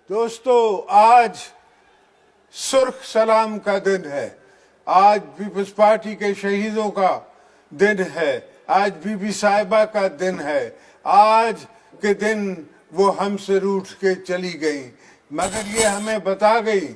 دوستو، آج سرخ سلام کا دن ہے، آج پیپلز پارٹی کے شہیدوں کا دن ہے، آج بی بی صاحبہ کا دن ہے، آج کے دن وہ ہم سے روٹھ کے چلی گئیں، مگر یہ ہمیں بتا گئی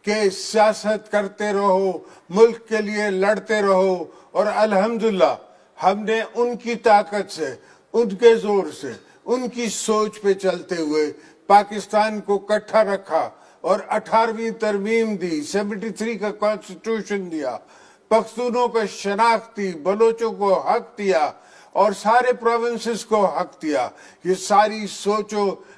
کہ سیاست کرتے رہو، ملک کے لیے لڑتے رہو، اور الحمدللہ ہم نے ان کی طاقت سے، ان کے زور سے، ان کی سوچ پہ چلتے ہوئے پاکستان کو کٹھا رکھا اور 18ویں ترمیم دی، 73 کا کانسٹیٹیوشن دیا، پختونوں کو شناخت دی، بلوچوں کو حق دیا اور سارے پروونسز کو حق دیا۔ یہ ساری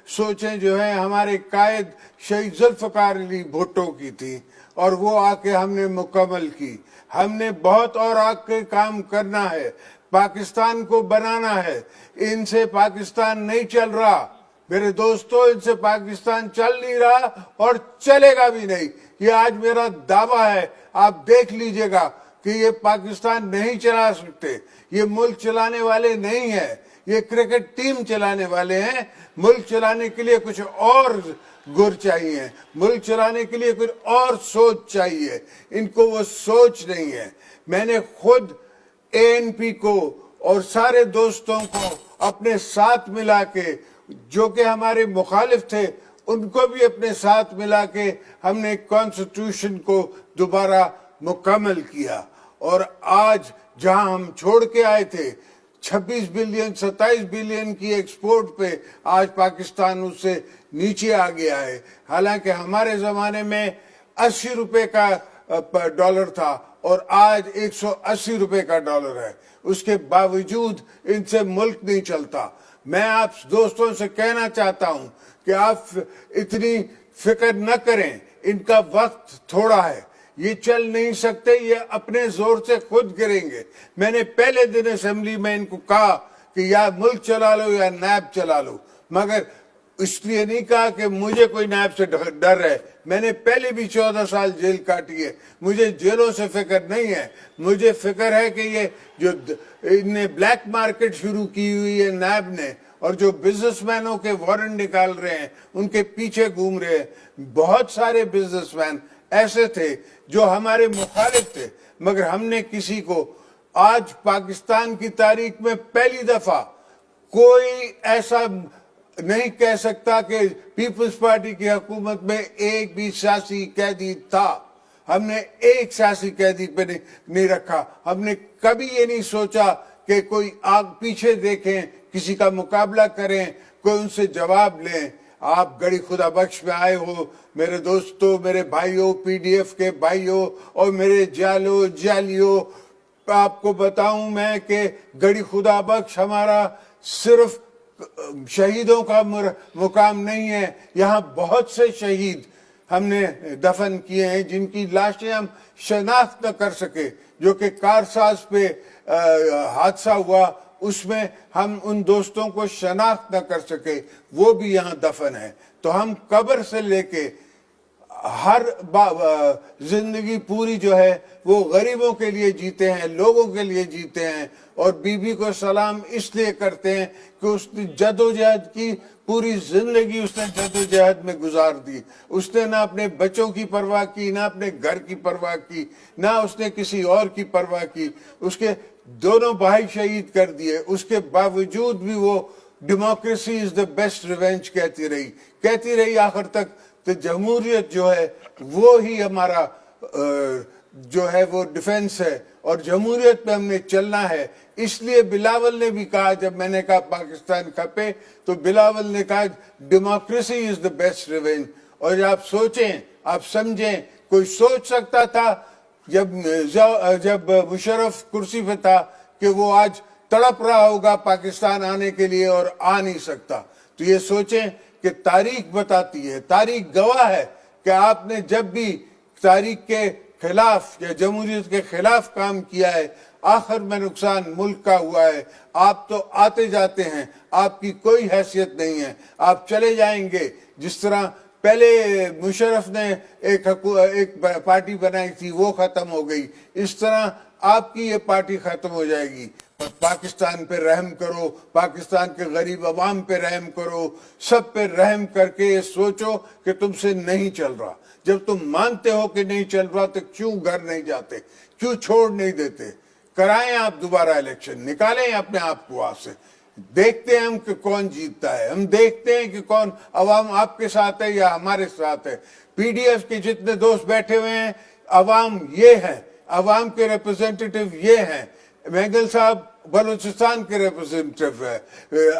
سوچیں جو ہیں ہمارے قائد شہید ذوالفقار علی بھٹو کی تھی، اور وہ آ کے ہم نے مکمل کی۔ ہم نے بہت اور آگے کام کرنا ہے، پاکستان کو بنانا ہے۔ ان سے پاکستان نہیں چل رہا میرے دوستو، ان سے پاکستان چل نہیں رہا اور چلے گا بھی نہیں۔ یہ آج میرا دعویٰ ہے، آپ دیکھ لیجئے گا کہ یہ پاکستان نہیں چلا سکتے، یہ ملک چلانے والے نہیں ہیں، یہ کرکٹ ٹیم چلانے والے ہیں۔ ملک چلانے کے لیے کچھ اور گر چاہیے، ملک چلانے کے لیے کچھ اور سوچ چاہیے، ان کو وہ سوچ نہیں ہے۔ میں نے خود ANP کو اور سارے دوستوں کو اپنے ساتھ ملا کے، جو کہ ہمارے مخالف تھے، ان کو بھی اپنے ساتھ ملا کے ہم نے کانسٹیٹیوشن کو دوبارہ مکمل کیا، اور آج جہاں ہم چھوڑ کے آئے تھے 26 بلین 27 بلین کی ایکسپورٹ پہ، آج پاکستان اس سے نیچے آ گیا ہے۔ حالانکہ ہمارے زمانے میں 80 روپے کا ڈالر تھا اور آج 180 روپے کا ڈالر ہے، اس کے باوجود ان سے ملک نہیں چلتا۔ میں آپ دوستوں سے کہنا چاہتا ہوں کہ آپ اتنی فکر نہ کریں، ان کا وقت تھوڑا ہے، یہ چل نہیں سکتے، یہ اپنے زور سے خود گریں گے۔ میں نے پہلے دن اسمبلی میں ان کو کہا کہ یا ملک چلا لو یا نیب چلا لو، مگر اس لیے نہیں کہا کہ مجھے کوئی نیب سے ڈر ہے۔ میں نے پہلے بھی 14 سال جیل کاٹی ہے، مجھے جیلوں سے فکر نہیں ہے، مجھے فکر ہے کہ یہ جو ان نے بلیک مارکیٹ شروع کی ہوئی ہے نیب نے، اور جو بزنس مینوں کے وارنٹ نکال رہے ہیں ان کے پیچھے گھوم رہے ہیں۔ بہت سارے بزنس مین ایسے تھے جو ہمارے مخالف تھے، مگر ہم نے کسی کو، آج پاکستان کی تاریخ میں پہلی دفعہ کوئی ایسا نہیں کہہ سکتا کہ پیپلز پارٹی کی حکومت میں ایک بھی سیاسی قیدی تھا۔ ہم نے ایک سیاسی قیدی پہ نہیں رکھا، ہم نے کبھی یہ نہیں سوچا کہ کوئی آگ پیچھے دیکھیں، کسی کا مقابلہ کریں، کوئی ان سے جواب لیں۔ آپ گڑی خدا بخش میں آئے ہو میرے دوستو، میرے بھائیوں، PDF کے بھائیوں اور میرے جالیوں، آپ کو بتاؤں میں کہ گڑی خدا بخش ہمارا صرف شہیدوں کا مقام نہیں ہے، یہاں بہت سے شہید ہم نے دفن کیے ہیں جن کی لاشیں ہم شناخت نہ کر سکے، جو کہ کارساز پہ حادثہ ہوا، اس میں ہم ان دوستوں کو شناخت نہ کر سکے، وہ بھی یہاں دفن ہیں۔ تو ہم قبر سے لے کے ہر زندگی پوری جو ہے وہ غریبوں کے لیے جیتے ہیں، لوگوں کے لیے جیتے ہیں، اور بی بی کو سلام اس لیے کرتے ہیں کہ اس نے جدوجہد کی، پوری زندگی اس نے جدوجہد میں گزار دی۔ اس نے نہ اپنے بچوں کی پرواہ کی، نہ اپنے گھر کی پرواہ کی، نہ اس نے کسی اور کی پرواہ کی۔ اس کے دونوں بھائی شہید کر دیے، اس کے باوجود بھی وہ democracy is the best revenge کہتی رہی آخر تک۔ تو جمہوریت جو ہے وہ ہی ہمارا جو ہے وہ ڈیفنس ہے، اور جمہوریت پہ ہم نے چلنا ہے۔ اس لیے بلاول نے بھی کہا، جب میں نے کہا پاکستان کھپے، تو بلاول نے کہا democracy is the best revenge. اور آپ سوچیں، آپ سمجھیں، کوئی سوچ سکتا تھا جب مشرف کرسی پہ تھا کہ وہ آج تڑپ رہا ہوگا پاکستان آنے کے لیے اور آ نہیں سکتا؟ تو یہ سوچیں کہ تاریخ بتاتی ہے، تاریخ گواہ ہے کہ آپ نے جب بھی تاریخ کے خلاف یا جمہوریت کے خلاف کام کیا ہے، آخر میں نقصان ملک کا ہوا ہے۔ آپ تو آتے جاتے ہیں، آپ کی کوئی حیثیت نہیں ہے، آپ چلے جائیں گے۔ جس طرح پہلے مشرف نے ایک پارٹی بنائی تھی، وہ ختم ہو گئی، اس طرح آپ کی یہ پارٹی ختم ہو جائے گی۔ پاکستان پہ رحم کرو، پاکستان کے غریب عوام پہ رحم کرو، سب پہ رحم کر کے یہ سوچو کہ تم سے نہیں چل رہا۔ جب تم مانتے ہو کہ نہیں چل رہا تو کیوں گھر نہیں جاتے، کیوں چھوڑ نہیں دیتے؟ کرائیں آپ دوبارہ الیکشن، نکالیں اپنے آپ کو وہاں سے، دیکھتے ہیں ہم کہ کون جیتتا ہے، ہم دیکھتے ہیں کہ کون عوام آپ کے ساتھ ہے یا ہمارے ساتھ ہے۔ پی ڈی ایف کے جتنے دوست بیٹھے ہوئے ہیں، عوام یہ ہے، عوام کے ریپرزینٹیٹیو یہ ہیں۔ مینگل صاحب بلوچستان کے ریپرزینٹیٹیو ہے،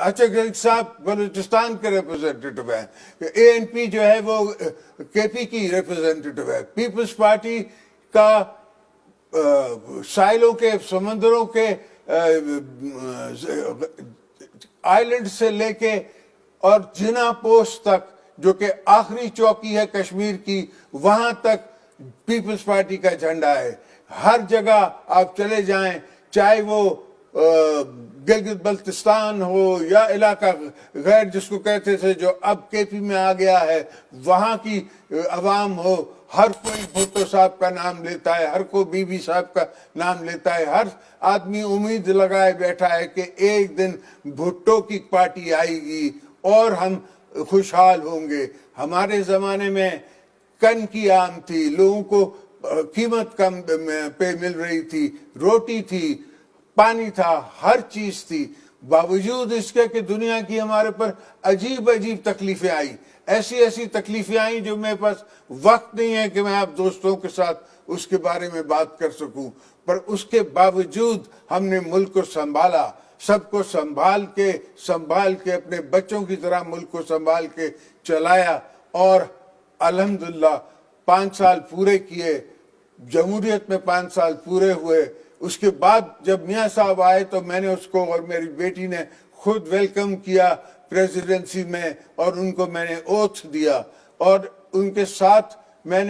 اچھا صاحب بلوچستان کے ریپرزینٹیٹیو ہے، اے این پی جو ہے وہ کے پی کی ریپرزینٹیٹیو ہے، پیپلز پارٹی کا ساحلوں کے، سمندروں کے، آئیلینڈ سے لے کے اور جنا پوسٹ تک جو کہ آخری چوکی ہے کشمیر کی، وہاں تک پیپلز پارٹی کا جھنڈا ہے۔ ہر جگہ آپ چلے جائیں، چاہے وہ گلگت بلتستان ہو یا علاقہ غیر جس کو کہتے تھے جو اب کے پی میں آ گیا ہے، وہاں کی عوام ہو، ہر کوئی بھٹو صاحب کا نام لیتا ہے، ہر کوئی بی بی صاحب کا نام لیتا ہے، ہر آدمی امید لگائے بیٹھا ہے کہ ایک دن بھٹو کی پارٹی آئے گی اور ہم خوشحال ہوں گے۔ ہمارے زمانے میں کن کی آم تھی، لوگوں کو قیمت کم پہ مل رہی تھی، روٹی تھی، پانی تھا، ہر چیز تھی، باوجود اس کے کہ دنیا کی ہمارے پر عجیب عجیب تکلیفیں آئی، ایسی تکلیفیں آئیں جو میرے پاس وقت نہیں ہے کہ میں آپ دوستوں کے ساتھ اس کے بارے میں بات کر سکوں، پر اس کے باوجود ہم نے ملک کو سنبھالا، سب کو سنبھال کے اپنے بچوں کی طرح ملک کو سنبھال کے چلایا، اور الحمدللہ 5 سال پورے کیے، جمہوریت میں 5 سال پورے ہوئے۔ اس کے بعد جب میاں صاحب آئے تو میں نے اس کو اور میری بیٹی نے خود ویلکم کیا پریزیڈنسی میں، اور ان کو میں نے اوتھ دیا، اور ان کے ساتھ میں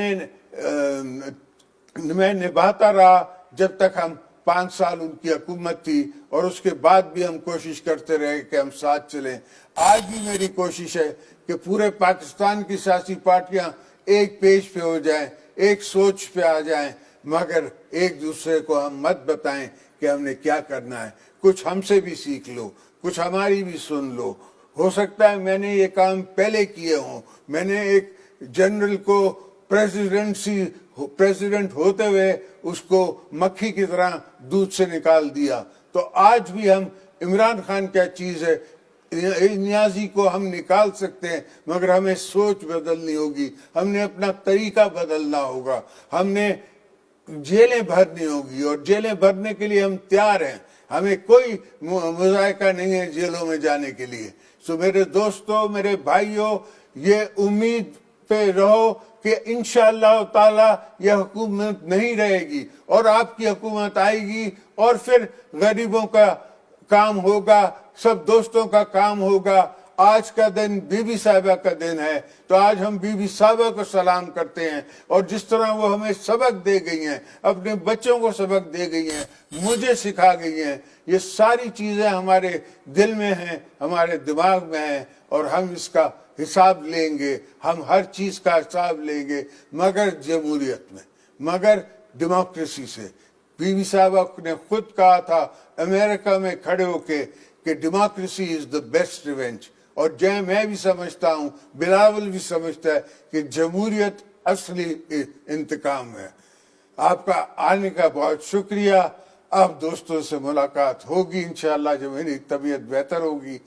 نبھاتا رہا جب تک ہم 5 سال ان کی حکومت تھی، اور اس کے بعد بھی ہم کوشش کرتے رہے کہ ہم ساتھ چلیں۔ آج بھی میری کوشش ہے کہ پورے پاکستان کی سیاسی پارٹیاں ایک پیج پہ ہو جائیں، ایک سوچ پہ آ جائیں، مگر ایک دوسرے کو ہم مت بتائیں کہ ہم نے کیا کرنا ہے۔ کچھ ہم سے بھی سیکھ لو، کچھ ہماری بھی سن لو۔ ہو سکتا ہے میں نے یہ کام پہلے کیے ہوں، میں نے ایک جنرل کو پریزیڈنٹ ہوتے ہوئے اس کو مکھی کی طرح دودھ سے نکال دیا، تو آج بھی ہم عمران خان کیا چیز ہے، نیازی کو ہم نکال سکتے ہیں، مگر ہمیں سوچ بدلنی ہوگی، ہم نے اپنا طریقہ بدلنا ہوگا، ہم نے جیلیں بھرنی ہوگی، اور جیلیں بھرنے کے لیے ہم تیار ہیں، ہمیں کوئی مذائقہ نہیں ہے جیلوں میں جانے کے لیے۔ سو میرے دوستوں، میرے بھائیوں، یہ امید پہ رہو کہ انشاءاللہ تعالی یہ حکومت نہیں رہے گی، اور آپ کی حکومت آئے گی، اور پھر غریبوں کا کام ہوگا، سب دوستوں کا کام ہوگا۔ آج کا دن بی بی صاحبہ کا دن ہے، تو آج ہم بی بی صاحبہ کو سلام کرتے ہیں، اور جس طرح وہ ہمیں سبق دے گئی ہیں، اپنے بچوں کو سبق دے گئی ہیں، مجھے سکھا گئی ہیں، یہ ساری چیزیں ہمارے دل میں ہیں، ہمارے دماغ میں ہیں، اور ہم اس کا حساب لیں گے، ہم ہر چیز کا حساب لیں گے، مگر جمہوریت میں، مگر ڈیموکریسی سے۔ بی بی صاحبہ نے خود کہا تھا امریکہ میں کھڑے ہو کے کہ democracy is the best revenge, اور میں بھی سمجھتا ہوں، بلاول بھی سمجھتا ہے کہ جمہوریت اصلی انتقام ہے۔ آپ کا آنے کا بہت شکریہ۔ اب دوستوں سے ملاقات ہوگی انشاءاللہ جب میری طبیعت بہتر ہوگی۔